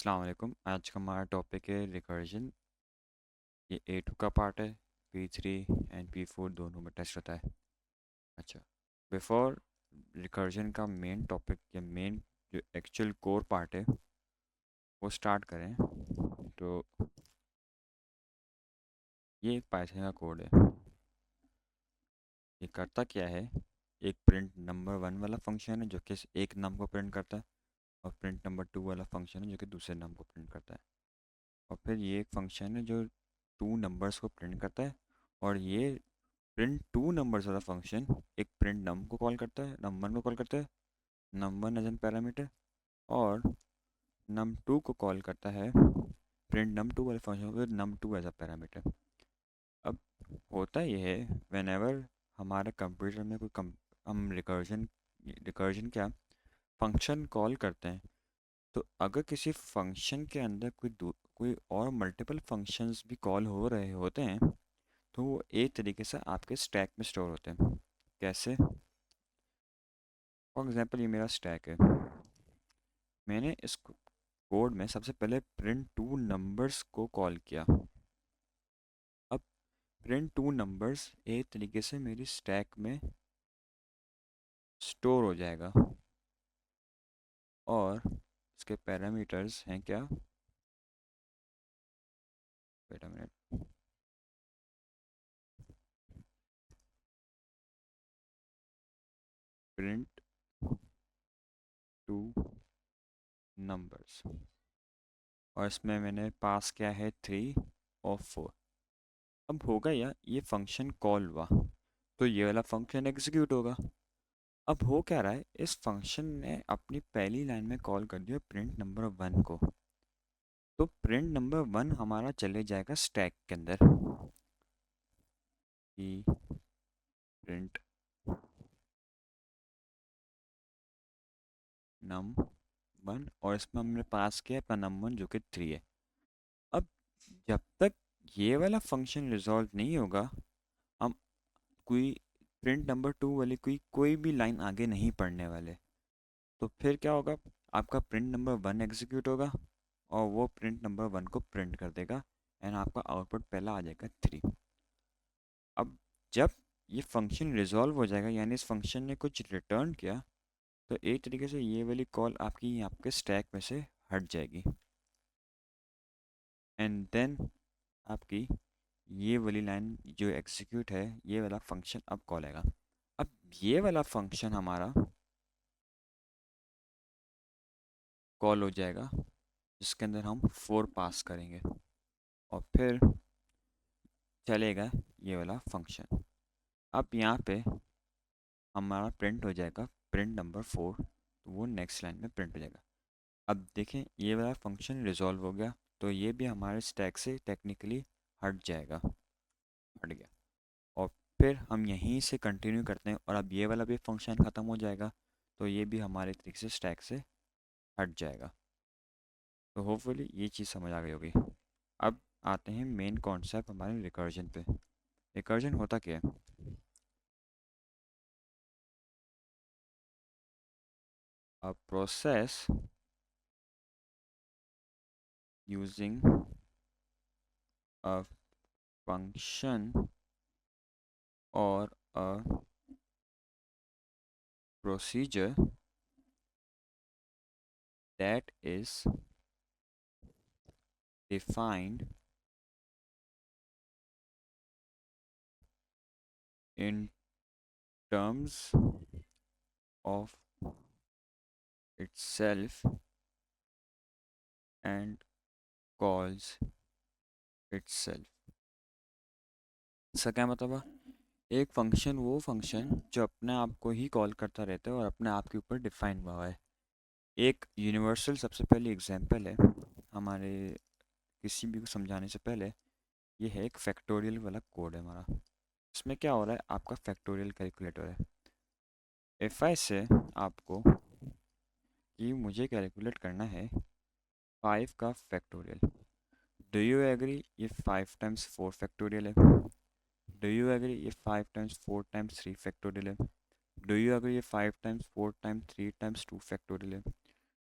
अस्सलाम वालेकुम। आज का हमारा टॉपिक है रिकर्जन। ये A2 का पार्ट है। P3 एंड P4 दोनों में टेस्ट होता है। अच्छा, बिफोर रिकर्जन का मेन टॉपिक या मेन जो एक्चुअल कोर पार्ट है वो स्टार्ट करें तो ये एक पाइथन का कोड है। ये करता क्या है, एक प्रिंट नंबर वन वाला फंक्शन है जो कि एक नंबर को प्रिंट करता है, और प्रिंट नंबर टू वाला फंक्शन है जो कि दूसरे नंबर को प्रिंट करता है। और फिर ये एक फंक्शन है जो टू नंबर्स को प्रिंट करता है, और ये प्रिंट टू नंबर्स वाला फंक्शन एक प्रिंट नम को कॉल करता है, नम वन को कॉल करता है, num one as an parameter, और नम टू को कॉल करता है प्रिंट नम टू वाले फंक्शन को num two as a parameter. अब होता यह है, वेन एवर हमारे कंप्यूटर में हम रिकर्जन क्या फंक्शन कॉल करते हैं, तो अगर किसी फंक्शन के अंदर कोई और मल्टीपल फंक्शंस भी कॉल हो रहे होते हैं तो वो एक तरीके से आपके स्टैक में स्टोर होते हैं। कैसे? फॉर एग्जांपल ये मेरा स्टैक है। मैंने इस कोड में सबसे पहले प्रिंट टू नंबर्स को कॉल किया। अब प्रिंट टू नंबर्स एक तरीके से मेरी स्टैक में स्टोर हो जाएगा, और इसके पैरामीटर्स हैं क्या? Wait a minute. Print two numbers, और इसमें मैंने पास किया है 3 और 4। अब होगा या ये फंक्शन कॉल हुआ तो ये वाला फंक्शन एग्जीक्यूट होगा। अब हो क्या रहा है, इस फंक्शन ने अपनी पहली लाइन में कॉल कर दिया प्रिंट नंबर वन को, तो प्रिंट नंबर वन हमारा चले जाएगा स्टैक के अंदर कि प्रिंट नम वन, और इसमें हमने पास किया अपना नम वन जो कि 3 है। अब जब तक ये वाला फंक्शन रिजॉल्व नहीं होगा, हम कोई प्रिंट नंबर टू वाली कोई भी लाइन आगे नहीं पढ़ने वाले। तो फिर क्या होगा, आपका प्रिंट नंबर वन एग्जीक्यूट होगा, और वो प्रिंट नंबर वन को प्रिंट कर देगा, एंड आपका आउटपुट पहला आ जाएगा 3। अब जब ये फंक्शन रिजॉल्व हो जाएगा, यानी इस फंक्शन ने कुछ रिटर्न किया, तो एक तरीके से ये वाली कॉल आपकी आपके स्टैक में से हट जाएगी, एंड देन आपकी ये वाली लाइन जो एग्जीक्यूट है, ये वाला फंक्शन अब कॉल आएगा। अब ये वाला फंक्शन हमारा कॉल हो जाएगा जिसके अंदर हम 4 पास करेंगे, और फिर चलेगा ये वाला फंक्शन। अब यहाँ पे हमारा प्रिंट हो जाएगा प्रिंट नंबर 4, तो वो नेक्स्ट लाइन में प्रिंट हो जाएगा। अब देखें ये वाला फंक्शन रिजॉल्व हो गया, तो ये भी हमारे स्टैक से टेक्निकली हट जाएगा, हट गया। और फिर हम यहीं से कंटिन्यू करते हैं, और अब ये वाला भी फंक्शन ख़त्म हो जाएगा, तो ये भी हमारे तरीके से स्टैक से हट जाएगा। तो होपफुली ये चीज़ समझ आ गई होगी। अब आते हैं मेन कॉन्सेप्ट हमारे रिकर्जन पे। रिकर्जन होता क्या है? A process using a function or a procedure that is defined in terms of itself and calls itself। इसका क्या मतलब है? एक फंक्शन वो फंक्शन जो अपने आप को ही कॉल करता रहता है और अपने आप के ऊपर डिफाइन हुआ है। एक यूनिवर्सल सबसे पहली एग्जांपल है हमारे किसी भी को समझाने से पहले, ये है एक फैक्टोरियल वाला कोड है हमारा। इसमें क्या हो रहा है, आपका फैक्टोरियल कैलकुलेटर है। एफ आई से आपको कि मुझे कैलकुलेट करना है 5 का फैक्टोरियल। डू यू एग्री ये 5 टाइम्स 4 फैक्टोरियल है? डू यू एग्री ये 5 टाइम्स 4 टाइम्स 3 फैक्टोरियल है? डू यू एग्री ये 5 टाइम्स 4 टाइम्स 3 टाइम्स 2 फैक्टोरियल है?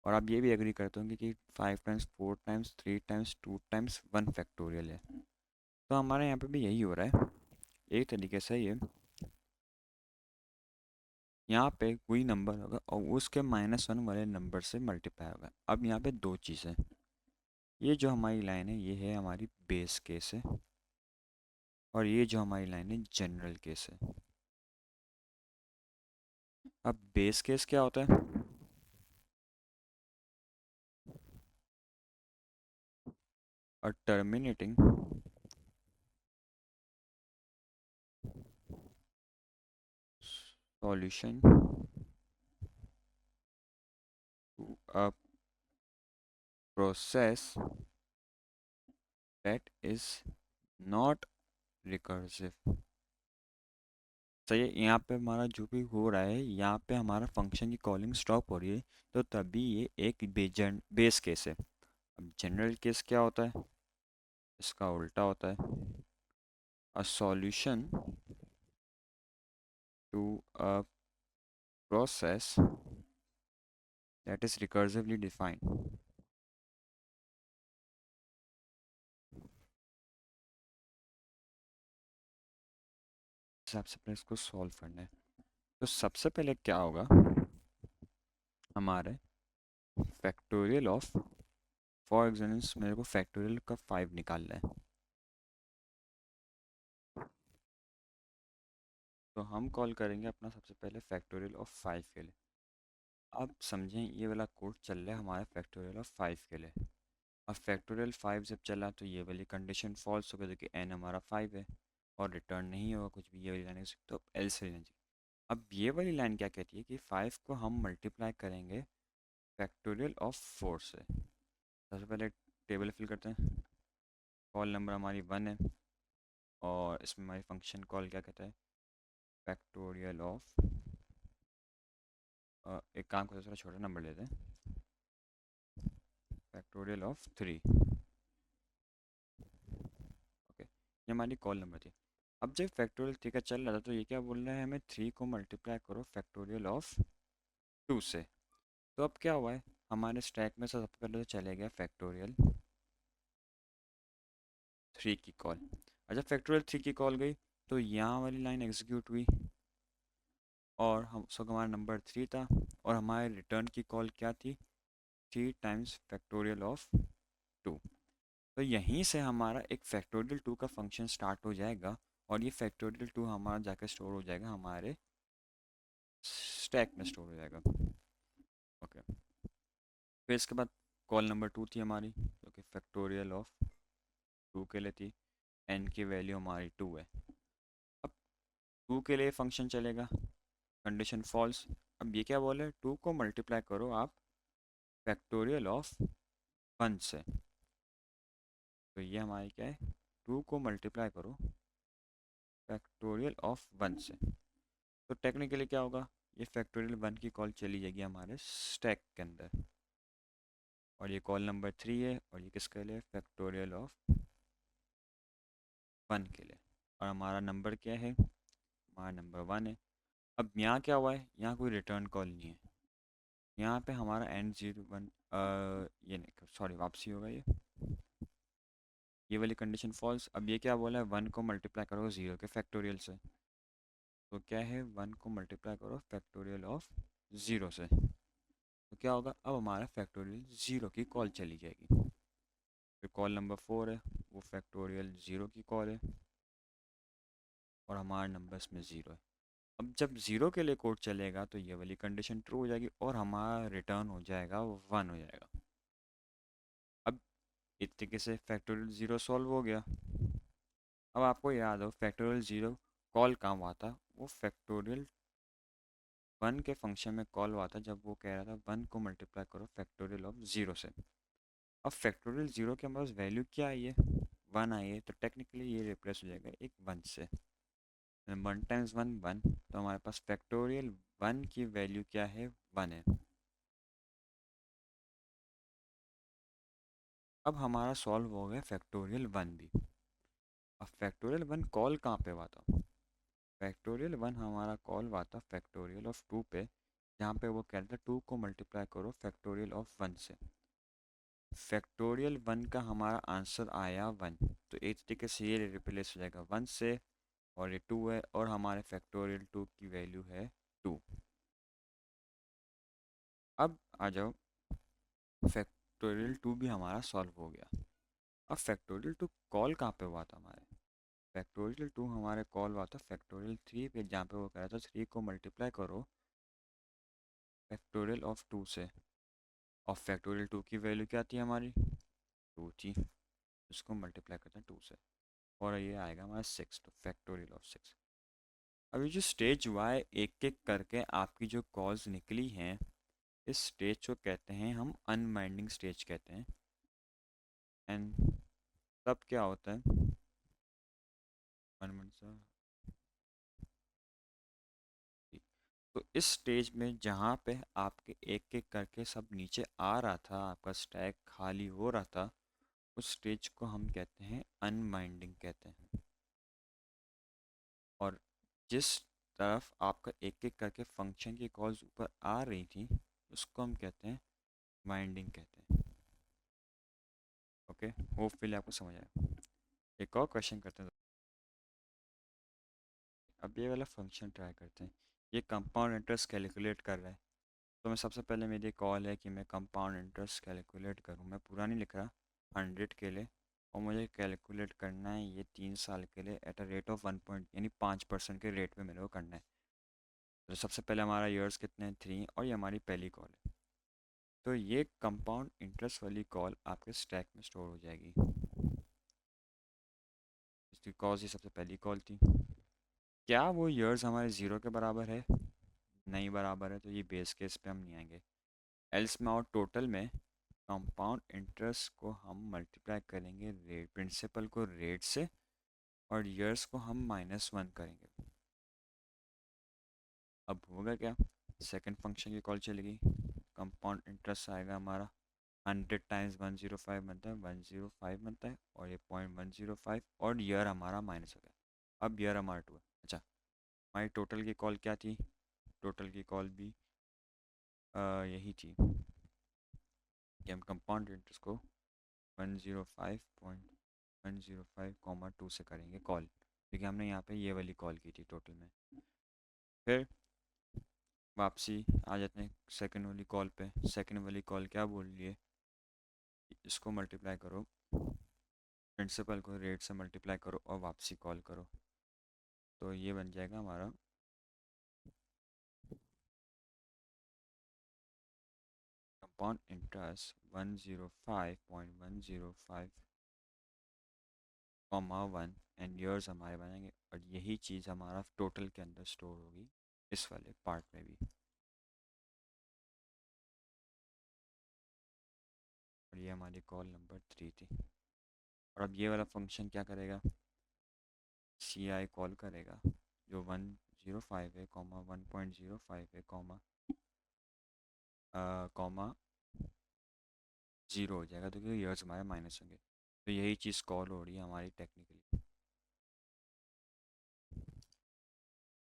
और आप ये भी एग्री करते होंगे कि 5 times 4 times 3 times 2 times 1 factorial है। तो हमारे यहाँ पे भी यही हो रहा है, एक तरीके से ये यहाँ पे कोई नंबर होगा और उसके -1 वाले नंबर से मल्टीप्लाई होगा। अब यहाँ पे दो चीज़ें, ये जो हमारी लाइन है ये है हमारी बेस केस है, और ये जो हमारी लाइन है जनरल केस है। अब बेस केस क्या होता है? और terminating solution to a process that is not recursive. सही है, यहाँ पे हमारा जो भी हो रहा है, यहाँ पे हमारा फंक्शन की कॉलिंग स्टॉप हो रही है, तो तभी ये एक बेस केस है। अब जनरल केस क्या होता है? इसका उल्टा होता है, a solution to a process that is recursively defined. हिसाब से अपने इसको सॉल्व करना है। तो सबसे पहले क्या होगा, हमारे फैक्टोरियल ऑफ, फॉर एग्जाम्पल मेरे को फैक्टोरियल का 5 निकालना है, तो हम कॉल करेंगे अपना सबसे पहले फैक्टोरियल ऑफ 5 के लिए। अब समझें ये वाला कोड चल रहा है हमारे फैक्टोरियल ऑफ 5 के लिए। अब फैक्टोरियल 5 जब चला तो ये वाली कंडीशन फॉल्स हो गई कि n हमारा 5 है और रिटर्न नहीं होगा कुछ भी, ये वाली लाइन तो एल्स लेना चाहिए। अब ये वाली लाइन क्या कहती है कि 5 को हम मल्टीप्लाई करेंगे फैक्टोरियल ऑफ 4 से। सबसे पहले टेबल फिल करते हैं, कॉल नंबर हमारी 1 है, और इसमें हमारी फंक्शन कॉल क्या कहता है, फैक्टोरियल ऑफ, एक काम करते हैं थोड़ा छोटा नंबर लेते हैं, फैक्टोरियल ऑफ 3। ओके, ये हमारी कॉल नंबर थी। अब जब फैक्टोरियल 3 का चल रहा था तो ये क्या बोल रहा है, हमें 3 को मल्टीप्लाई करो फैक्टोरियल ऑफ 2 से। तो अब क्या हुआ है, हमारे स्टैक में से सबसे पहले तो चले गया फैक्टोरियल 3 की कॉल। और जब फैक्टोरियल 3 की कॉल गई तो यहाँ वाली लाइन एग्जीक्यूट हुई, और हम सब हमारा नंबर 3 था, और हमारे रिटर्न की कॉल क्या थी, 3 टाइम्स फैक्टोरियल ऑफ 2। तो यहीं से हमारा एक फैक्टोरियल 2 का फंक्शन स्टार्ट हो जाएगा, और ये फैक्टोरियल 2 हमारा जाकर स्टोर हो जाएगा हमारे स्टैक में स्टोर हो जाएगा। ओके, फिर इसके बाद कॉल नंबर 2 थी हमारी, जो कि फैक्टोरियल ऑफ 2 के लिए थी, n की वैल्यू हमारी 2 है। अब 2 के लिए फंक्शन चलेगा, कंडीशन फॉल्स। अब ये क्या बोले, 2 को मल्टीप्लाई करो आप फैक्टोरियल ऑफ 1 से। तो ये हमारी क्या है, 2 को मल्टीप्लाई करो फैक्टोरियल ऑफ 1 से। तो टेक्निकली क्या होगा, ये फैक्टोरियल 1 की कॉल चली जाएगी हमारे स्टैक के अंदर, और ये कॉल नंबर 3 है, और ये किसके लिए, फैक्टोरियल ऑफ 1 के लिए। और हमारा नंबर क्या है, हमारा नंबर 1 है। अब यहाँ क्या हुआ है, यहाँ कोई रिटर्न कॉल नहीं है, यहाँ पे हमारा एंड 0 1, ये नहीं सॉरी वापसी होगा ये वाली कंडीशन फॉल्स। अब ये क्या बोला है, 1 को मल्टीप्लाई करो 0 के फैक्टोरियल से। तो क्या है, 1 को मल्टीप्लाई करो फैक्टोरियल ऑफ 0 से। तो क्या होगा, अब हमारा फैक्टोरियल 0 की कॉल चली जाएगी। फिर कॉल नंबर 4 है, वो फैक्टोरियल 0 की कॉल है, और हमारा नंबर इसमें 0 है। अब जब 0 के लिए कोड चलेगा तो ये वाली कंडीशन ट्रू हो जाएगी, और हमारा रिटर्न हो जाएगा वो 1 हो जाएगा। अब इस तरीके से फैक्टोरियल 0 सॉल्व हो गया। अब आपको याद हो फैक्टोरियल 0 कॉल कहाँ हुआ था, वो फैक्टोरियल 1 के फंक्शन में कॉल हुआ था, जब वो कह रहा था 1 को मल्टीप्लाई करो फैक्टोरियल ऑफ 0 से। अब फैक्टोरियल 0 के हमारे पास वैल्यू क्या आई है, 1 आई है, तो टेक्निकली ये रिप्लेस हो जाएगा एक 1 से। 1 टाइम्स 1 1, तो हमारे पास फैक्टोरियल 1 की वैल्यू क्या है, 1 है। अब हमारा सॉल्व हो गया फैक्टोरियल 1 भी। अब फैक्टोरियल 1 कॉल कहाँ पे हुआ था, फैक्टोरियल 1 हमारा कॉल हुआ था फैक्टोरियल ऑफ 2 पे, जहाँ पे वो कह रहा था 2 को मल्टीप्लाई करो फैक्टोरियल ऑफ 1 से। फैक्टोरियल 1 का हमारा आंसर आया 1, तो एक तरीके से ये रिप्लेस हो जाएगा 1 से, और ये 2 है, और हमारे फैक्टोरियल 2 की वैल्यू है 2। अब आ जाओ, फैक्टोरियल 2 भी हमारा सॉल्व हो गया। अब फैक्टोरियल 2 कॉल कहाँ पे हुआ था हमारे? फैक्टोरियल 2 हमारे कॉल हुआ था फैक्टोरियल 3 पे, जहाँ पे वो कह रहा था 3 को मल्टीप्लाई करो फैक्टोरियल ऑफ 2 से। और फैक्टोरियल 2 की वैल्यू क्या थी हमारी? 2 थी। उसको मल्टीप्लाई करते हैं 2 से, और ये आएगा हमारा 6, तो फैक्टोरियल ऑफ 6। अभी जो स्टेज हुआ है, एक एक करके आपकी जो कॉल्स निकली हैं, इस स्टेज को कहते हैं हम अनवाइंडिंग स्टेज कहते हैं। एंड तब क्या होता है, वन मिनट सर। तो इस स्टेज में जहाँ पे आपके एक एक करके सब नीचे आ रहा था, आपका स्टैक खाली हो रहा था, उस स्टेज को हम कहते हैं अनवाइंडिंग कहते हैं। और जिस तरफ आपका एक एक करके फंक्शन की कॉल्स ऊपर आ रही थी, उसको हम कहते हैं वाइंडिंग कहते हैं। ओके, होपफुली आपको समझ आया। एक और क्वेश्चन करते हैं। अब ये वाला फंक्शन ट्राई करते हैं। ये कंपाउंड इंटरेस्ट कैलकुलेट कर रहा है, तो मैं सबसे पहले मेरी कॉल है कि मैं कंपाउंड इंटरेस्ट कैलकुलेट करूँ। मैं पूरा नहीं लिख रहा, 100 के लिए, और मुझे कैलकुलेट करना है ये 3 साल के लिए at a rate of 1 point यानी 5% के रेट पे मेरे को करना है। तो सबसे पहले हमारा ईयर्स कितने हैं? 3, और ये हमारी पहली कॉल है। तो ये कंपाउंड इंटरेस्ट वाली कॉल आपके स्टैक में स्टोर हो जाएगी, बिकॉज ये सबसे पहली कॉल थी। क्या वो ईयर्स हमारे ज़ीरो के बराबर है? नहीं बराबर है, तो ये बेस केस पे हम नहीं आएंगे। एल्स में और टोटल में कंपाउंड इंटरेस्ट को हम मल्टीप्लाई करेंगे रेट, प्रिंसिपल को रेट से, और ईयर्स को हम -1 करेंगे। अब होगा क्या, सेकंड फंक्शन की कॉल चलेगी, कंपाउंड इंटरेस्ट आएगा हमारा 100 टाइम्स 105 बनता है, 105 बनता है, और ये 0.105, और ईयर हमारा माइनस हो गया। अब ईयर हमारा 2 है। अच्छा, हमारी टोटल की कॉल क्या थी? टोटल की कॉल भी यही थी कि हम कंपाउंड इंटरेस्ट को 105.105 2 से करेंगे कॉल, क्योंकि हमने यहाँ पे ये वाली कॉल की थी टोटल में। फिर वापसी आ जाते हैं सेकंड वाली कॉल पे। सेकंड वाली कॉल क्या बोल रही है? इसको मल्टीप्लाई करो, प्रिंसिपल को रेट से मल्टीप्लाई करो, और वापसी कॉल करो, तो ये बन जाएगा हमारा compound interest 105.105 comma 1, and years हमारे बनेंगे, और यही चीज़ हमारा टोटल के अंदर स्टोर होगी इस वाले पार्ट में भी। और ये हमारी कॉल नंबर 3 थी। और अब ये वाला फंक्शन क्या करेगा? सी आई कॉल करेगा, जो 105 है कॉमा 1.05 है कॉमा कॉमा 0 हो जाएगा, तो क्योंकि ईयर्स हमारे माइनस होंगे। तो यही चीज़ कॉल हो रही है हमारी टेक्निकली।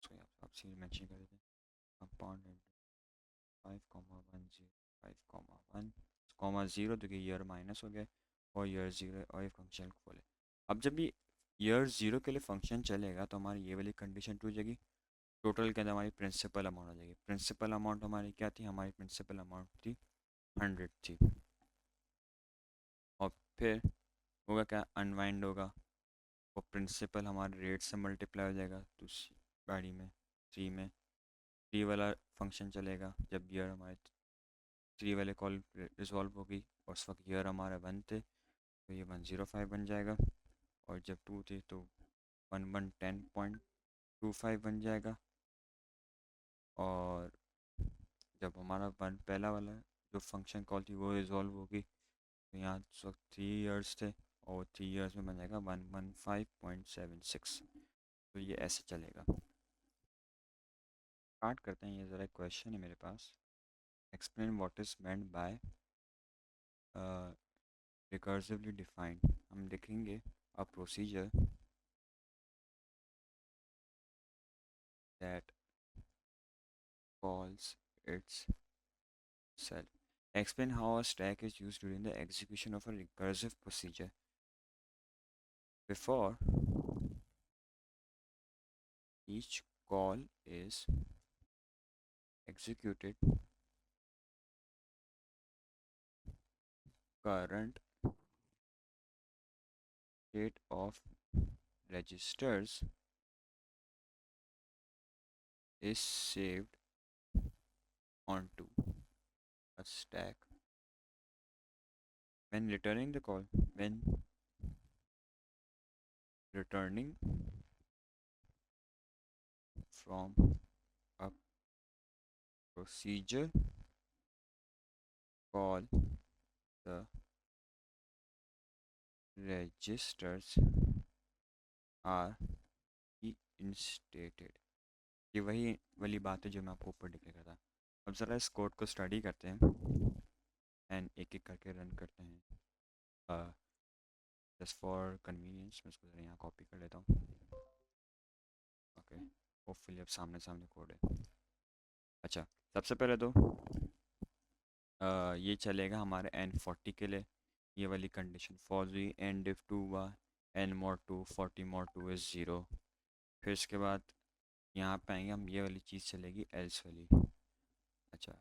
सो आप सी मेंशन कर देते हैं, कंपाउंड 5,105,1 कॉमा 0, तो कि ईयर माइनस हो गए, और ईयर 0, और ये फंक्शन खोले। अब जब ये ईयर 0 के लिए फंक्शन चलेगा, तो हमारी ये वाली कंडीशन टूट जाएगी। टोटल के अंदर हमारी प्रिंसिपल अमाउंट हो जाएगी। प्रिंसिपल अमाउंट हमारी क्या थी? हमारी प्रिंसिपल अमाउंट थी 100 थी। और फिर होगा क्या, अनवाइंड होगा, और प्रिंसिपल हमारे रेट से मल्टीप्लाई हो जाएगा दूसरी गाड़ी में, 3 में। 3 वाला फंक्शन चलेगा जब ईयर हमारे 3 वाले कॉल रिजॉल्व होगी, और उस वक्त ईयर हमारे 1 थे, तो ये 105 बन जाएगा। और जब 2 थे तो 1110.25 बन जाएगा। और जब हमारा वन पहला वाला जो फंक्शन कॉल थी वो रिजॉल्व होगी, तो यहाँ उस वक्त 3 इयर्स थे, और 3 इयर्स में बन जाएगा 115.76। तो ये ऐसे चलेगा। स्टार्ट करते हैं। ये ज़रा एक क्वेश्चन है मेरे पास। Explain what is meant by recursively defined. हम लिखेंगे a procedure that calls itself. Explain how a stack is used during the execution of a recursive procedure. Before each call is executed, current state of registers is saved onto a stack. When returning the call, when returning from a procedure call, the registers are reinstated. ये वही वाली बात है जो मैं आपको ऊपर लिख रहा था. अब ज़रा इस कोड को स्टडी करते हैं एंड एक एक करके रन करते हैं. जस्ट फॉर कन्वीनियंस मैं इसको ज़रा यहाँ कॉपी कर लेता हूँ. ओके, होपफुली अब सामने सामने कोड है. अच्छा, सबसे पहले तो ये चलेगा हमारे N40 के लिए. ये वाली कंडीशन फॉल्स हुई, एन डिफ 2 हुआ, N mod 2 40 mod 2 इज़ 0. फिर इसके बाद यहाँ पे आएंगे हम, ये वाली चीज़ चलेगी एल्स वाली. अच्छा,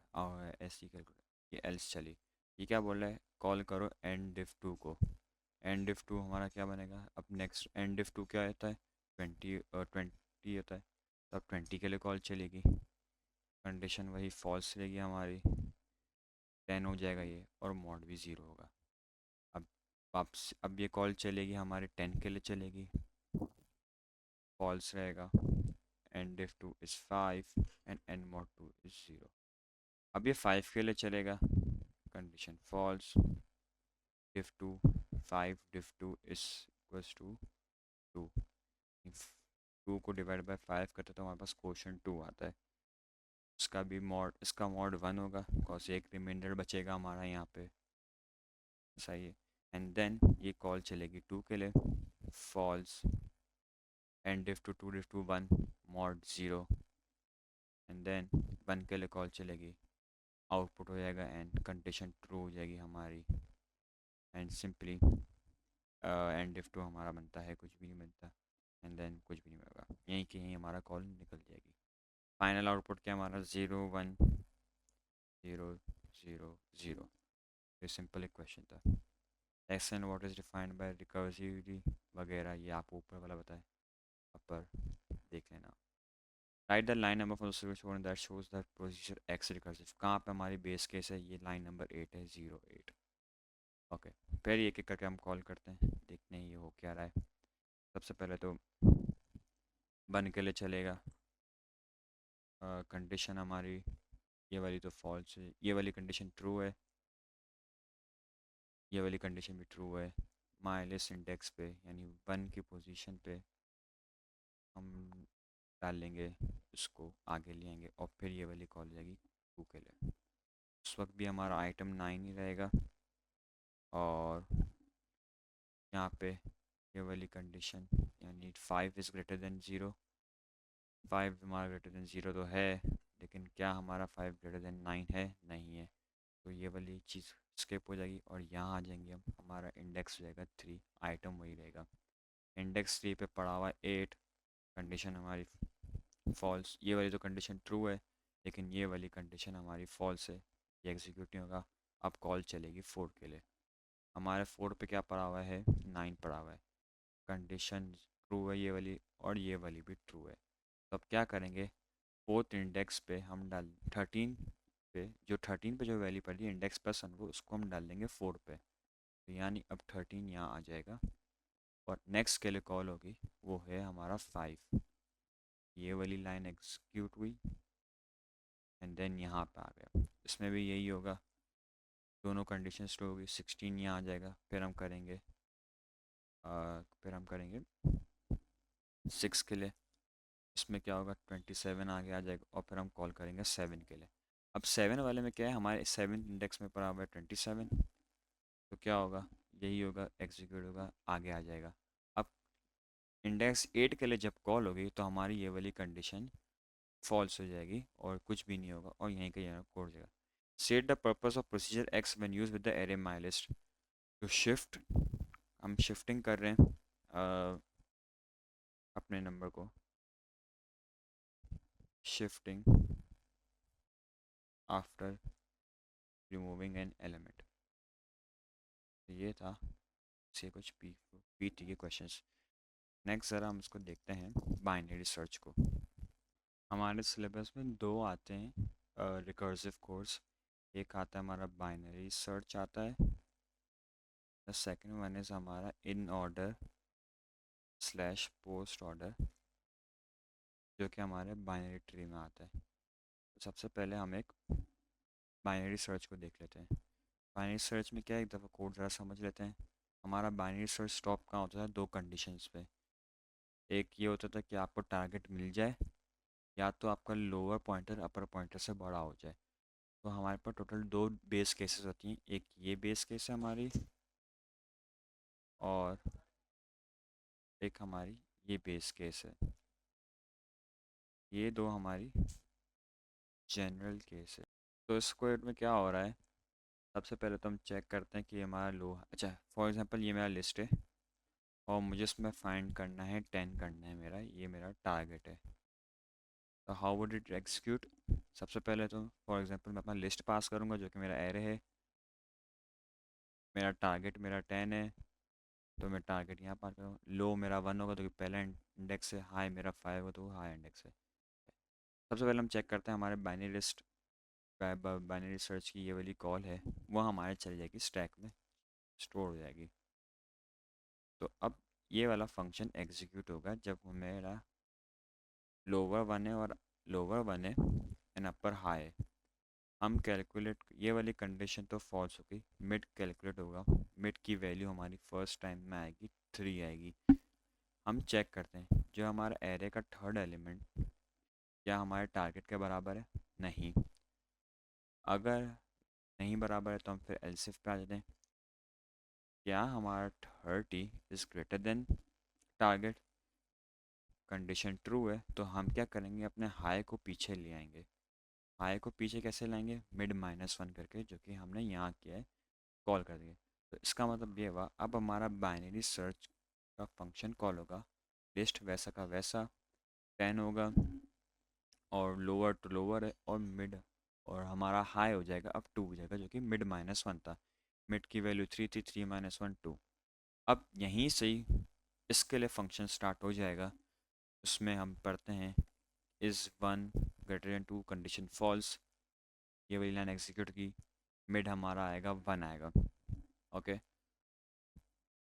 ऐसी कैलकुलेट, ये एल्स चली. ये क्या बोल रहा है, कॉल करो एन डिफ 2 को. एन डिफ 2 हमारा क्या बनेगा, अब नेक्स्ट एन डिफ 2 क्या होता है, 20 होता है. तो अब 20 के लिए कॉल चलेगी. कंडीशन वही फॉल्स रहेगी हमारी, 10 हो जाएगा ये, और मॉड भी 0 होगा. अब वापस अब ये कॉल चलेगी हमारे 10 के लिए चलेगी, फॉल्स रहेगा. N diff 2 is 5 and n mod 2 is 0. अब ये 5 के लिए चलेगा, condition false. diff 2 5 diff 2 is equals to 2. if 2 को डिवाइड बाय 5 करते तो हमारे पास क्वोशंट 2 आता है. इसका भी मॉड, इसका मॉड 1 होगा, बिकॉज एक रिमाइंडर बचेगा हमारा यहाँ पे. सही है. एंड देन ये कॉल चलेगी 2 के लिए, false. And diff 2 2 diff 2 1 mod 0. And then 1 के लिए कॉल चलेगी, आउटपुट हो जाएगा एंड कंडीशन ट्रू हो जाएगी हमारी. एंड सिंपली एंड डिफ 2 हमारा बनता है, कुछ भी नहीं बनता. एंड देन कुछ भी नहीं होगा, यहीं कि यहीं हमारा कॉल निकल जाएगी. फाइनल आउटपुट क्या हमारा, 0 1 0 0 0. ये सिंपल एक क्वेश्चन था. X and what is defined by recursively वगैरह ये आपको ऊपर वाला बताए, ऊपर देख लेना. Right the line number for the that shows the procedure x recursive. कहाँ पे हमारी बेस केस है, ये लाइन नंबर 8 है, 08. ओके, फिर एक एक करके हम कॉल करते हैं, देखते हैं ये हो क्या रहा है. सबसे पहले तो 1 के लिए चलेगा, कंडीशन हमारी ये वाली तो फॉल्स है, ये वाली कंडीशन ट्रू है, ये वाली कंडीशन भी ट्रू है. माइलेस इंडेक्स पे यानी 1 की पोजीशन पे हम डाल लेंगे, इसको आगे ले आएंगे और फिर ये वाली कॉल जाएगी 2 के लिए. उस वक्त भी हमारा आइटम 9 ही रहेगा. और यहाँ पे ये वाली कंडीशन यानी 5 इज़ ग्रेटर देन 0. 5 हमारा ग्रेटर देन 0 तो है, लेकिन क्या हमारा 5 ग्रेटर देन 9 है, नहीं है. तो ये वाली चीज़ स्किप हो जाएगी और यहाँ आ जाएंगे हम, हमारा इंडेक्स हो जाएगा 3, आइटम वही रहेगा. इंडेक्स 3 पे पड़ा हुआ 8, कंडीशन हमारी फॉल्स. ये वाली तो कंडीशन ट्रू है, लेकिन ये वाली कंडीशन हमारी फॉल्स है, ये एग्जीक्यूट नहीं होगा. अब कॉल चलेगी 4 के लिए. हमारे 4 पे क्या पड़ा हुआ है, 9 पड़ा हुआ है. कंडीशन ट्रू है ये वाली, और ये वाली भी ट्रू है. तो अब क्या करेंगे, फोर्थ इंडेक्स पे हम डाल 13 पे, जो 13 पे जो वैल्यू पड़ी है इंडेक्स प्लस वन, वो उसको हम डाल देंगे 4 पे. तो यानी अब 13 यहाँ आ जाएगा, और नेक्स्ट के लिए कॉल होगी, वो है हमारा 5. ये वाली लाइन एग्जीक्यूट हुई एंड देन यहाँ पे आ गया. इसमें भी यही होगा, दोनों कंडीशंस ट्रू होगी. 16 यहाँ आ जाएगा. फिर हम करेंगे 6 के लिए. इसमें क्या होगा, 27 आगे आ जाएगा, और फिर हम कॉल करेंगे 7 के लिए. अब 7 वाले में क्या है, हमारे 7 इंडेक्स में पड़ा हुआ है 27. तो क्या होगा, यही होगा, एग्जीक्यूट होगा, आगे आ जाएगा. अब इंडेक्स 8 के लिए जब कॉल होगी तो हमारी ये वाली कंडीशन फॉल्स हो जाएगी और कुछ भी नहीं होगा और यहीं का यहाँ कोड हो जाएगा। Set the purpose of procedure x when use with the array my list. तो शिफ्ट, हम शिफ्टिंग कर रहे हैं अपने नंबर को, shifting after removing an element. तो ये था से कुछ पीटी के क्वेश्चंस। नेक्स्ट ज़रा हम इसको देखते हैं बाइनरी सर्च को। हमारे सिलेबस में दो आते हैं रिकर्सिव कोर्स। एक आता है हमारा बाइनरी सर्च आता है, द सेकंड वन इज़ हमारा in order slash post order, जो कि हमारे बाइनरी ट्री में आता है। तो सबसे पहले हम एक बाइनरी सर्च को देख लेते हैं। बाइनरी सर्च में क्या है, एक दफ़ा कोड ज़रा समझ लेते हैं। हमारा बाइनरी सर्च स्टॉप कहाँ होता है, दो कंडीशंस पे। एक ये होता था कि आपको टारगेट मिल जाए, या तो आपका लोअर पॉइंटर अपर पॉइंटर से बड़ा हो जाए। तो हमारे पास टोटल दो बेस केसेस होती हैं, एक ये बेस केस है हमारी, और एक हमारी ये बेस केस है। ये दो हमारी जनरल केस है। तो इस स्क्वायर में क्या हो रहा है, सबसे पहले तो हम चेक करते हैं कि हमारा लो, अच्छा फॉर एग्जांपल ये मेरा लिस्ट है और मुझे इसमें फाइंड करना है 10 करना है, मेरा ये मेरा टारगेट है। तो हाउ वुड इट एग्जीक्यूट, सबसे पहले तो फॉर एग्जांपल मैं अपना लिस्ट पास करूँगा जो कि मेरा एरे है, मेरा टारगेट मेरा 10 है, तो मैं टारगेट यहाँ पास करूँगा। लो मेरा 1 होगा तो कि पहला इंडेक्स है, हाई मेरा 5 होगा तो हाई इंडेक्स है। सबसे पहले हम चेक करते हैं हमारे बाइनरी लिस्ट, बाइनरी सर्च की ये वाली कॉल है वो हमारे चली जाएगी स्टैक में, स्टोर हो जाएगी। तो अब ये वाला फंक्शन एग्जीक्यूट होगा जब मेरा लोअर 1 है और लोअर 1 है एंड अपर हाई है। हम कैलकुलेट, ये वाली कंडीशन तो फॉल्स होगी, मिड कैलकुलेट होगा। मिड की वैल्यू हमारी फर्स्ट टाइम में आएगी 3 आएगी। हम चेक करते हैं जो हमारा एरे का थर्ड एलिमेंट क्या हमारे टारगेट के बराबर है, नहीं। अगर नहीं बराबर है तो हम फिर एलसिफ पे आ जाते हैं, क्या हमारा 30 is greater than target. Condition true है तो हम क्या करेंगे, अपने हाई को पीछे ले आएंगे। हाई को पीछे कैसे लाएंगे, मिड -1 करके, जो कि हमने यहाँ किया है, कॉल कर दिए। तो इसका मतलब ये हुआ अब हमारा बाइनरी सर्च का फंक्शन कॉल होगा, लिस्ट वैसा का वैसा 10 होगा और लोअर टू लोअर है और मिड, और हमारा हाई हो जाएगा अब 2 हो जाएगा जो कि मिड -1 था। मिड की वैल्यू 3 थी, 3 - 1 2। अब यहीं से ही इसके लिए फंक्शन स्टार्ट हो जाएगा। उसमें हम पढ़ते हैं is 1 greater than 2 condition false, ये वाली लाइन एग्जीक्यूट की, मिड हमारा आएगा 1 आएगा। ओके,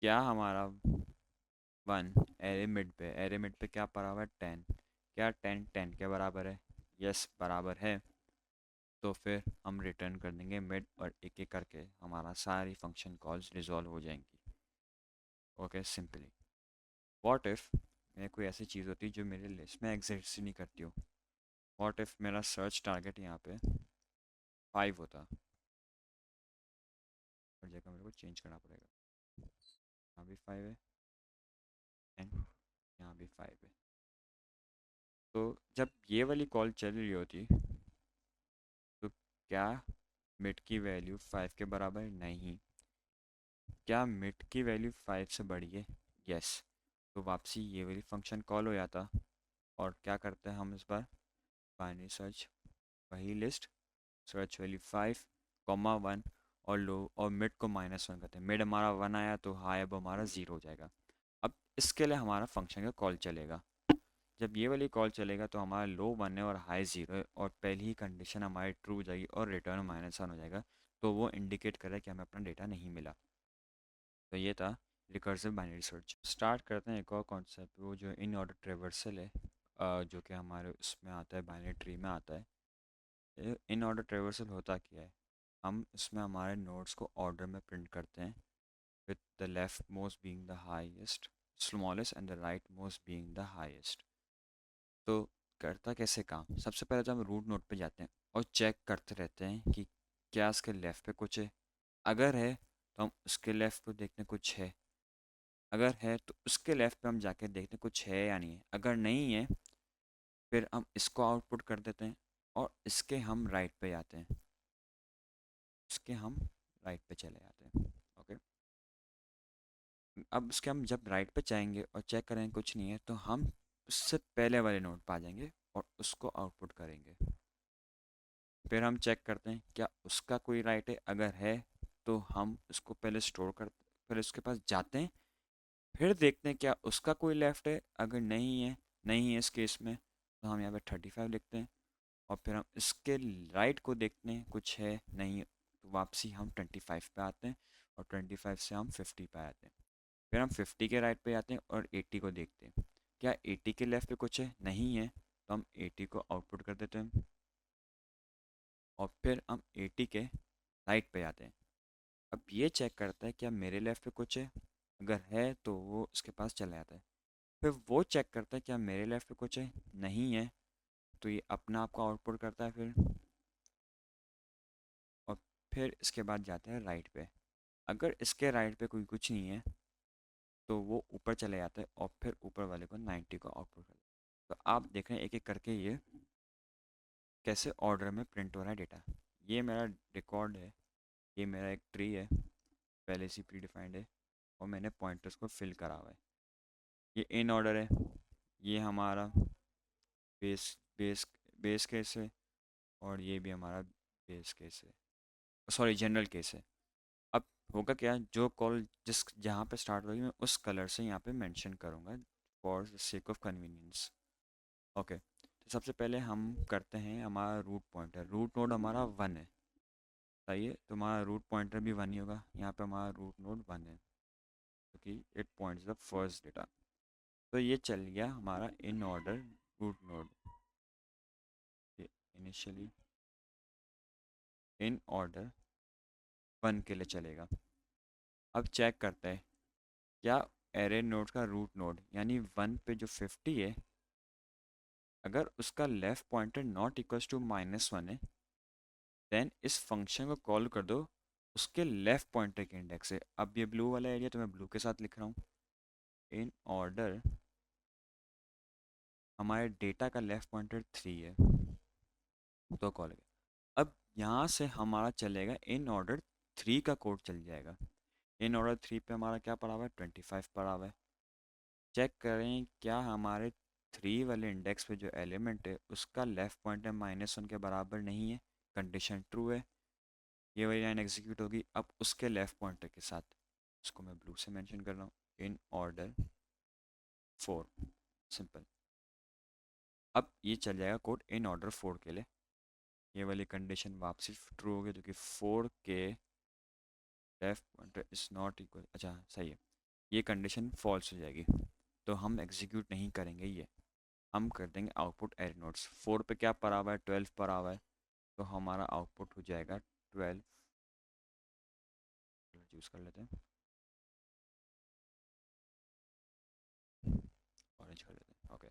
क्या हमारा 1 एरे मिड पे, एरे मिड पे क्या पड़ा हुआ है 10, क्या 10 10 के बराबर है, यस बराबर है। तो फिर हम रिटर्न कर देंगे मिड और एक एक करके हमारा सारी फंक्शन कॉल्स रिजॉल्व हो जाएंगी। Okay simply. व्हाट इफ़ मैं कोई ऐसी चीज़ होती जो मेरे लिस्ट में एग्जिस्ट ही नहीं करती हो। व्हाट इफ़ मेरा सर्च टारगेट यहाँ पे 5 होता, और जगह मेरे को चेंज करना पड़ेगा, यहाँ भी 5 है एंड यहाँ भी 5 है। तो जब ये वाली कॉल चल रही होती तो क्या मिड की वैल्यू 5 के बराबर, नहीं। क्या मिड की वैल्यू 5 से बड़ी है, यस। तो वापसी ये वाली फंक्शन कॉल हो जाता, और क्या करते हैं हम इस बार, बाइनरी सर्च, वही लिस्ट, सर्च वैल्यू 5, 1 और लो और मिड को -1 करते हैं। मिड हमारा 1 आया तो हाई अब हमारा 0 हो जाएगा। अब इसके लिए हमारा फंक्शन का कॉल चलेगा। जब ये वाली कॉल चलेगा तो हमारा लो 1 है और हाई 0 है, और पहली ही कंडीशन हमारी ट्रू हो जाएगी और रिटर्न -1 हो जाएगा। तो वो इंडिकेट करे कि हमें अपना डेटा नहीं मिला। तो ये था रिकर्सिव बाइनरी सर्च। स्टार्ट करते हैं एक और कॉन्सेप्ट, वो जो इन ऑर्डर ट्रेवर्सल है, जो कि हमारे उसमें आता है, बाइनरी ट्री में आता है। इन ऑर्डर ट्रेवर्सल होता क्या है, हम इसमें हमारे नोड्स को ऑर्डर में प्रिंट करते हैं, with the left most being the highest, smallest and the right most being the highest. तो करता कैसे काम, सबसे पहले तो हम रूट नोड पे जाते हैं और चेक करते रहते हैं कि क्या इसके लेफ़्ट पे कुछ है। अगर है तो हम उसके लेफ़्ट पे देखते हैं कुछ है, अगर है तो उसके लेफ़्ट पे हम जाके देखते हैं कुछ है या नहीं है। अगर नहीं है फिर हम इसको आउटपुट कर देते हैं और इसके हम राइट पे आते हैं, इसके हम राइट पे चले जाते हैं। ओके, अब इसके हम जब राइट पे जाएंगे और चेक करेंगे कुछ नहीं है, तो हम उससे पहले वाले नोड पे आ जाएंगे और उसको आउटपुट करेंगे। फिर हम चेक करते हैं क्या उसका कोई राइट है, अगर है तो हम उसको पहले स्टोर कर, फिर उसके पास जाते हैं, फिर देखते हैं क्या उसका कोई लेफ़्ट है, अगर नहीं है इस केस में, तो हम यहाँ पे 35 लिखते हैं और फिर हम इसके राइट को देखते हैं कुछ है नहीं है, तो वापसी हम 25 पे आते हैं और 25 से हम 50 पे आते हैं। फिर हम 50 के राइट पे आते हैं और 80 को देखते हैं क्या 80 के लेफ़्ट पे कुछ है, नहीं है, तो हम 80 को आउटपुट कर देते हैं और फिर हम 80 के राइट पे आते हैं। अब ये चेक करता है क्या मेरे लेफ़्ट पे कुछ है, अगर है तो वो उसके पास चला जाता है। फिर वो चेक करता है क्या मेरे लेफ़्ट पे कुछ है, नहीं है, तो ये अपना आप को आउटपुट करता है फिर, और फिर इसके बाद जाता है राइट पे। अगर इसके राइट पे कोई कुछ नहीं है तो वो ऊपर चले जाता है और फिर ऊपर वाले को 90 को आउटपुट करता है। तो आप देख रहे हैं एक एक करके ये कैसे ऑर्डर में प्रिंट हो रहा है डेटा। ये मेरा रिकॉर्ड है, ये मेरा एक ट्री है, पहले से प्री डिफाइंड है और मैंने पॉइंटर्स को फिल करा हुआ है। ये इन ऑर्डर है, ये हमारा बेस बेस बेस केस है और ये भी हमारा बेस केस है, सॉरी जनरल केस है। अब होगा क्या, जो कॉल जिस जहाँ पे स्टार्ट होगी मैं उस कलर से यहाँ पे मेंशन करूँगा for the sake of convenience. Okay, तो सबसे पहले हम करते हैं हमारा रूट पॉइंटर, रूट नोड हमारा 1 है, सही है, तो हमारा रूट पॉइंटर भी 1 ही होगा, यहाँ पे हमारा रूट नोड 1 है क्योंकि it points the first data. तो ये चल गया हमारा in order root node, initially in order 1 के लिए चलेगा। अब चेक करते हैं क्या एरे नोड का रूट नोड यानी 1 पे जो 50 है, अगर उसका left pointer not equals to -1 है, देन इस फंक्शन को कॉल कर दो उसके लेफ़्ट पॉइंटर के इंडेक्स से। अब ये ब्लू वाला एरिया तो मैं ब्लू के साथ लिख रहा हूँ, इन ऑर्डर हमारे डेटा का लेफ़्ट पॉइंटर 3 है तो कॉल है। अब यहाँ से हमारा चलेगा इन ऑर्डर 3 का कोड चल जाएगा। इन ऑर्डर 3 पे हमारा क्या पड़ा हुआ है, 25 पड़ा हुआ है। चेक करें क्या हमारे 3 वाले इंडेक्स पे जो एलिमेंट है उसका लेफ़्ट पॉइंटर -1 के बराबर नहीं है, कंडीशन ट्रू है, ये वाली लाइन एग्जीक्यूट होगी अब उसके लेफ़्ट पॉइंटर के साथ। उसको मैं ब्लू से मेंशन कर रहा हूँ, इन ऑर्डर 4, सिंपल। अब ये चल जाएगा कोड इन ऑर्डर 4 के लिए, ये वाली कंडीशन वापसी ट्रू होगी क्योंकि 4 के left pointer is not equal, अच्छा सही है, ये कंडीशन फॉल्स हो जाएगी तो हम एग्जीक्यूट नहीं करेंगे ये, हम कर देंगे आउटपुट एरे नोट्स। 4 पे क्या पड़ा हुआ है, 12 पड़ा हुआ है, तो हमारा आउटपुट हो जाएगा 12, चूज़ कर लेते हैं, ऑरेंज कर लेते हैं, ओके,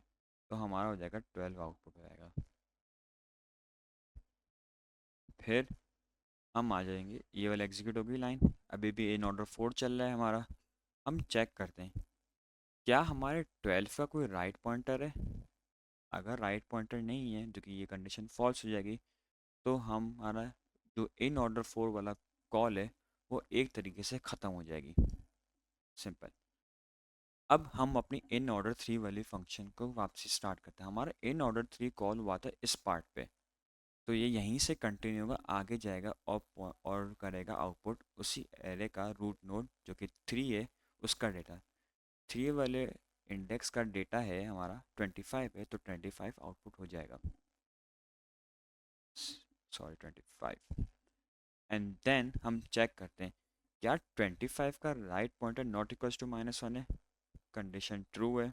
तो हमारा हो जाएगा 12 आउटपुट हो जाएगा। फिर हम आ जाएंगे, ये वाला एग्जीक्यूट होगी लाइन, अभी भी इन ऑर्डर 4 चल रहा है हमारा। हम चेक करते हैं क्या हमारे 12 का कोई राइट पॉइंटर है, अगर राइट पॉइंटर नहीं है जो कि ये कंडीशन फॉल्स हो जाएगी, तो हमारा जो इन ऑर्डर 4 वाला कॉल है वो एक तरीके से ख़त्म हो जाएगी, सिंपल। अब हम अपनी इन ऑर्डर 3 वाली फंक्शन को वापसी स्टार्ट करते हैं। हमारा इन ऑर्डर 3 कॉल हुआ था इस पार्ट पे, तो ये यहीं से कंटिन्यू होगा, आगे जाएगा और करेगा आउटपुट उसी एरे का रूट नोड जो कि 3 है उसका डेटा। 3 वाले इंडेक्स का डेटा है हमारा 25 है, तो 25 आउटपुट हो जाएगा, सॉरी 25। एंड देन हम चेक करते हैं क्या 25 का right pointer not equals to -1 है, कंडीशन ट्रू है,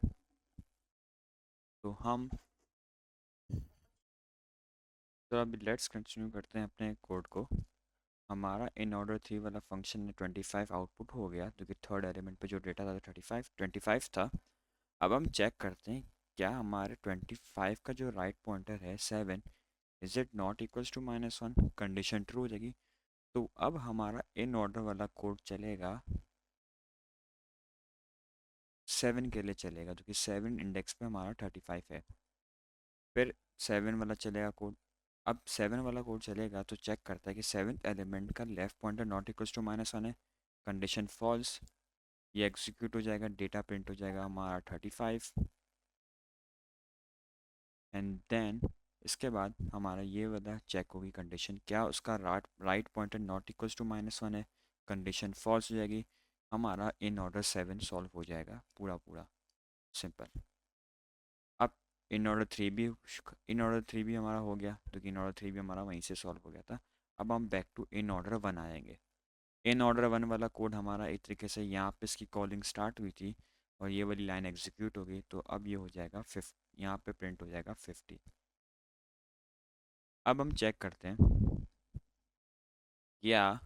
तो हम, तो अब लेट्स कंटिन्यू करते हैं अपने कोड को। हमारा इन ऑर्डर 3 वाला फंक्शन में 25 आउटपुट हो गया क्योंकि थर्ड एलिमेंट पे जो डेटा था 25 था। अब हम चेक करते हैं क्या हमारे 25 का जो राइट पॉइंटर है 7, is it not equals to -1, condition true हो जाएगी। तो अब हमारा इन ऑर्डर वाला कोड चलेगा 7 के लिए चलेगा क्योंकि 7 इंडेक्स पे हमारा 35 है। फिर 7 वाला चलेगा कोड। अब 7 वाला कोड चलेगा तो चेक करता है कि 7th एलिमेंट का left pointer not equals to -1 है, कंडीशन फॉल्स, ये एग्जीक्यूट हो जाएगा, डेटा प्रिंट हो जाएगा हमारा 35। एंड देन इसके बाद हमारा ये वाला चेक होगी कंडीशन, क्या उसका right pointer not equals to -1 है, कंडीशन फॉल्स हो जाएगी, हमारा इन ऑर्डर 7 सॉल्व हो जाएगा पूरा पूरा, सिंपल। अब इन ऑर्डर 3 भी हमारा हो गया, क्योंकि इन ऑर्डर 3 भी हमारा वहीं से सॉल्व हो गया था। अब हम बैक टू इन ऑर्डर 1 आएंगे। इन ऑर्डर 1 वाला कोड हमारा एक तरीके से यहाँ पे इसकी कॉलिंग स्टार्ट हुई थी और ये वाली लाइन एग्जीक्यूट हो गई, तो अब ये हो जाएगा 50, यहाँ पे प्रिंट हो जाएगा 50। अब हम चेक करते हैं क्या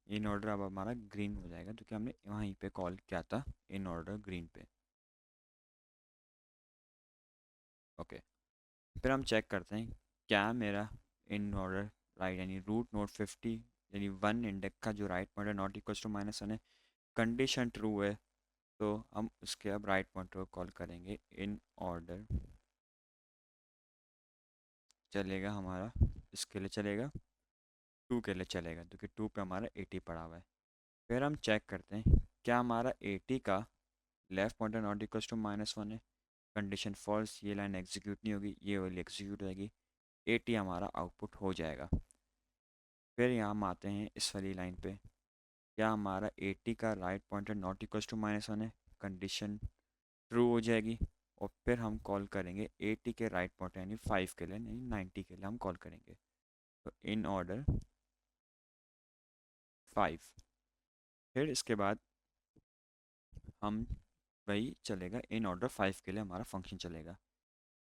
इन ऑर्डर अब हमारा ग्रीन हो जाएगा, क्योंकि हमने वहीं पे कॉल किया था इन ऑर्डर ग्रीन पे। ओके, फिर हम चेक करते हैं क्या मेरा इन ऑर्डर राइट यानी रूट नोट 50 यानी 1 इंडेक्स का जो right pointer not equals to -1 है, कंडीशन ट्रू है, तो हम उसके अब राइट पॉइंटर को कॉल करेंगे इन ऑर्डर, चलेगा हमारा इसके लिए चलेगा 2 के लिए चलेगा, क्योंकि 2 पे हमारा 80 पड़ा हुआ है। फिर हम चेक करते हैं क्या हमारा 80 का left pointer not equals to -1 है, कंडीशन फॉल्स, ये लाइन एग्जीक्यूट नहीं होगी, ये वाली एग्जीक्यूट हो जाएगी, 80 हमारा आउटपुट हो जाएगा। फिर यहाँ हम आते हैं इस वाली लाइन पे, क्या हमारा 80 का right pointer not equals to -1 है, कंडीशन ट्रू हो जाएगी, और फिर हम कॉल करेंगे 80 के राइट पॉइंटर यानी 5 के लिए, नहीं 90 के लिए हम कॉल करेंगे, तो इन ऑर्डर 5। फिर इसके बाद हम वही चलेगा, इन ऑर्डर 5 के लिए हमारा फंक्शन चलेगा।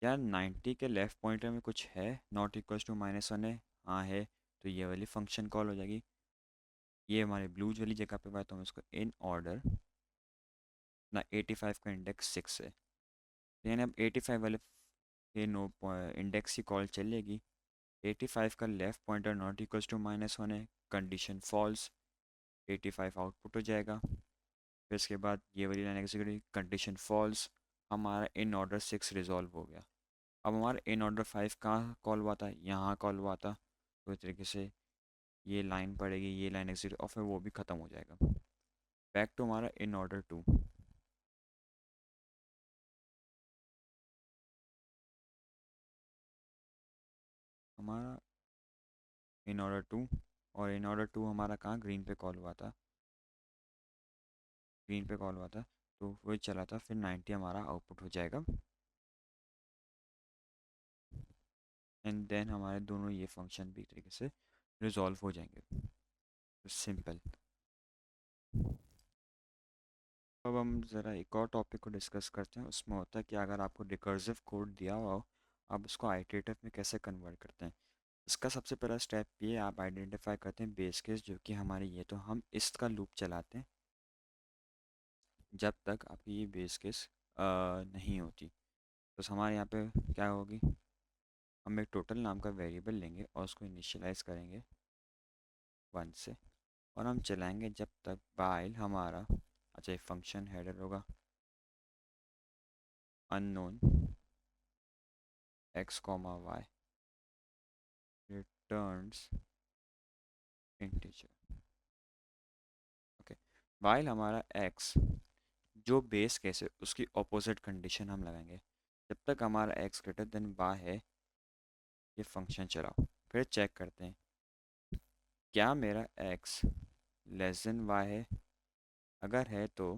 यार 90 के लेफ़्ट पॉइंटर में कुछ है नॉट इक्वल्स टू -1 है, हाँ है, तो ये वाली फंक्शन कॉल हो जाएगी। ये हमारे ब्लूज वाली जगह पे बात, हम इसको इन ऑर्डर ना 85 का इंडेक्स 6 है, यानी अब 85 वाले ये नो इंडेक्स की कॉल चलेगी। 85 का left pointer not equals to -1 है, कंडीशन फॉल्स, 85 आउटपुट हो जाएगा। फिर इसके बाद ये वाली लाइन एग्जीक्यूट, कंडीशन फॉल्स, हमारा इन ऑर्डर 6 रिजॉल्व हो गया। अब हमारा इन ऑर्डर 5 कहाँ कॉल हुआ था, यहाँ कॉल हुआ था, तो इस तरीके से ये लाइन पड़ेगी, ये लाइन एग्जीक्यूट और फिर वो भी ख़त्म हो जाएगा। बैक टू हमारा इन ऑर्डर 2। हमारा इन ऑर्डर 2, और इन ऑर्डर 2 हमारा कहाँ ग्रीन पे कॉल हुआ था, ग्रीन पे कॉल हुआ था, तो वही चला था, फिर 90 हमारा आउटपुट हो जाएगा। एंड देन हमारे दोनों ये फंक्शन भी एक तरीके से रिजॉल्व हो जाएंगे, तो सिंपल। अब हम ज़रा एक और टॉपिक को डिस्कस करते हैं, उसमें होता है कि अगर आपको रिकर्सिव कोड दिया हुआ हो, आप उसको आइटरेटिव में कैसे कन्वर्ट करते हैं। इसका सबसे पहला स्टेप ये आप आइडेंटिफाई करते हैं बेस केस, जो कि हमारे ये, तो हम इसका लूप चलाते हैं जब तक आपकी ये बेस केस नहीं होती। तो हमारे यहाँ पे क्या होगी, हम एक टोटल नाम का वेरिएबल लेंगे और उसको इनिशियलाइज करेंगे 1 से, और हम चलाएंगे जब तक वाइल हमारा, अच्छा एक फंक्शन हेडर होगा unknown x comma y returns integer. Okay, while हमारा x जो बेस केस है उसकी ऑपोजिट कंडीशन हम लगाएंगे, जब तक हमारा x ग्रेटर देन y है ये फंक्शन चलाओ। फिर चेक करते हैं क्या मेरा x लेस देन y है, अगर है तो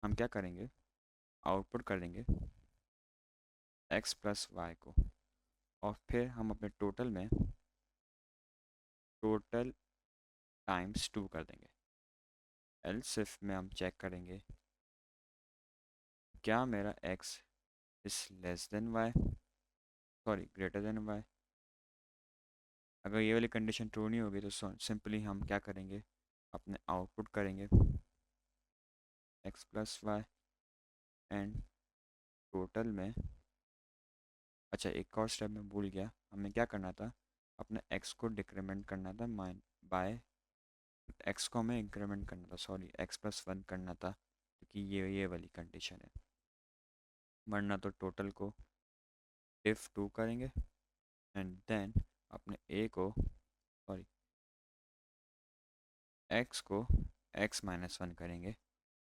हम क्या करेंगे, आउटपुट करेंगे x प्लस वाई को, और फिर हम अपने टोटल में टोटल टाइम्स 2 कर देंगे। एल्स इफ में हम चेक करेंगे क्या मेरा x is less than y, sorry greater than y। अगर ये वाली कंडीशन ट्रू नहीं होगी तो सिंपली हम क्या करेंगे, अपने आउटपुट करेंगे x plus y, and total में, अच्छा एक और स्टेप में भूल गया, हमें क्या करना था, अपने x को डिक्रीमेंट करना था माइन बाय, x को हमें इंक्रीमेंट करना था, सॉरी x प्लस 1 करना था, क्योंकि ये वाली कंडीशन है, वरना तो टोटल को इफ़ टू करेंगे एंड देन अपने ए को सॉरी एक्स को x-1 करेंगे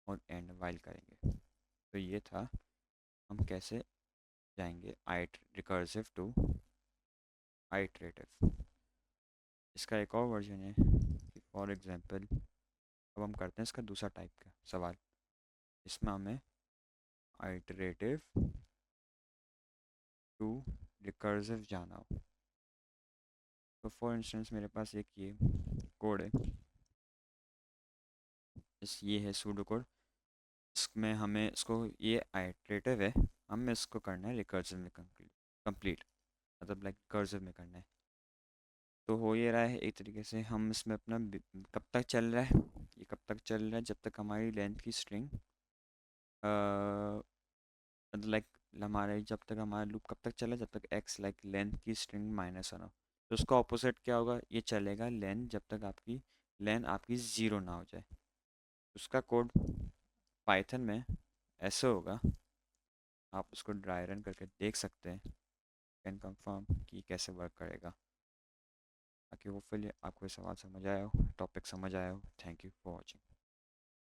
और एंड वाइल करेंगे। तो ये था हम कैसे जाएंगे रिकर्सिव टू आइटरेटिव। इसका एक और वर्जन है कि फॉर एग्जांपल अब हम करते हैं इसका दूसरा टाइप का सवाल। इसमें हमें आइटरेटिव टू रिकर्सिव जाना हो। तो फॉर इंस्टेंस मेरे पास एक ये कोड है, ये है सूडो कोड। इसमें हमें इसको ये आइटरेटिव है, हमें इसको करना है रिकर्सिव में कंप्लीट, मतलब लाइक रिकर्सिव में करना है। तो हो ये रहा है एक तरीके से, हम इसमें अपना कब तक चल रहा है, ये कब तक चल रहा है जब तक हमारी लेंथ की स्ट्रिंग मतलब लाइक हमारे जब तक हमारा लूप कब तक चला जब तक एक्स लाइक लेंथ की स्ट्रिंग -1 हो। तो उसका ऑपोजिट क्या होगा, ये चलेगा लेंथ जब तक आपकी लेंथ आपकी ज़ीरो ना हो जाए। उसका कोड पाइथन में ऐसे होगा, आप उसको ड्राई रन करके देख सकते हैं, कैन कंफर्म कि कैसे वर्क करेगा। ताकि होपफुली आपको ये सवाल समझ आया हो, टॉपिक समझ आया हो। Thank you for watching.